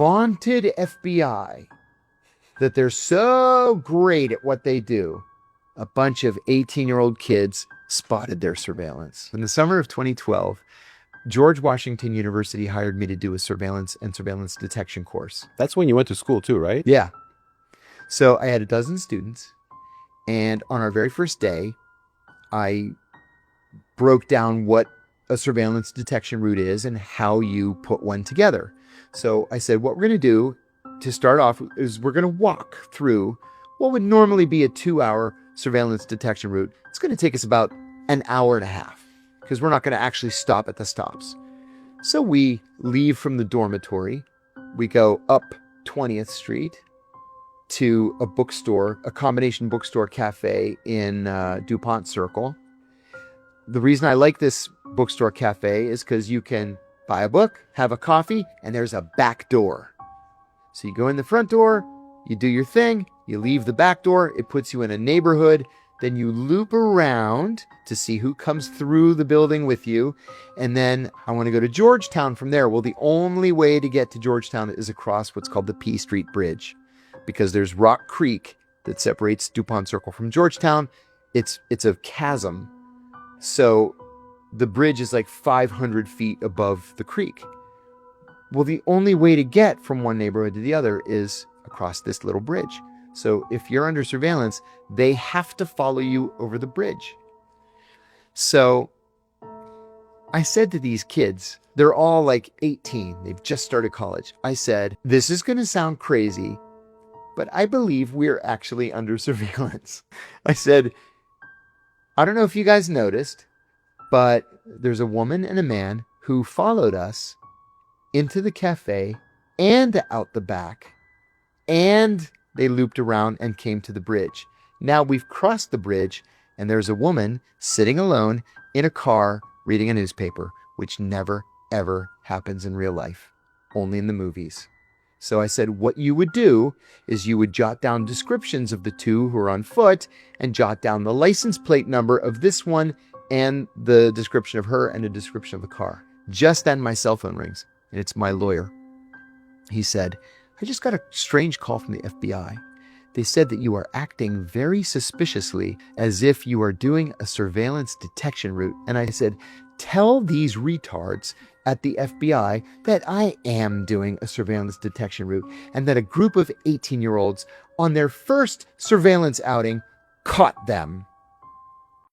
vaunted FBI that they're so great at what they do, a bunch of 18-year-old kids spotted their surveillance. In the summer of 2012, George Washington University hired me to do a surveillance and surveillance detection course. That's when you went to school too, right? Yeah. So I had a dozen students, and on our very first day, I broke down what a surveillance detection route is and how you put one together. So I said, what we're going to do to start off is we're going to walk through what would normally be a 2-hour surveillance detection route. It's going to take us about an hour and a half because we're not going to actually stop at the stops. So we leave from the dormitory. We go up 20th Street to a bookstore, a combination bookstore cafe in DuPont Circle. The reason I like this bookstore cafe is because you can buy a book, have a coffee, and there's a back door. So you go in the front door, you do your thing, you leave the back door, it puts you in a neighborhood, then you loop around to see who comes through the building with you, and then I want to go to Georgetown from there. Well, the only way to get to Georgetown is across what's called the P Street Bridge, because there's Rock Creek that separates DuPont Circle from Georgetown. It's a chasm. So the bridge is like 500 feet above the creek. Well, the only way to get from one neighborhood to the other is across this little bridge. So if you're under surveillance, they have to follow you over the bridge. So I said to these kids, they're all like 18. They've just started college. I said, this is going to sound crazy, but I believe we're actually under surveillance. I said, I don't know if you guys noticed, but there's a woman and a man who followed us into the cafe and out the back, and they looped around and came to the bridge. Now we've crossed the bridge, and there's a woman sitting alone in a car reading a newspaper, which never, ever happens in real life, only in the movies. So I said, what you would do is you would jot down descriptions of the two who are on foot and jot down the license plate number of this one and the description of her and a description of the car. Just then my cell phone rings, and it's my lawyer. He said, I just got a strange call from the FBI. They said that you are acting very suspiciously as if you are doing a surveillance detection route. And I said, tell these retards at the FBI that I am doing a surveillance detection route and that a group of 18-year-olds on their first surveillance outing caught them.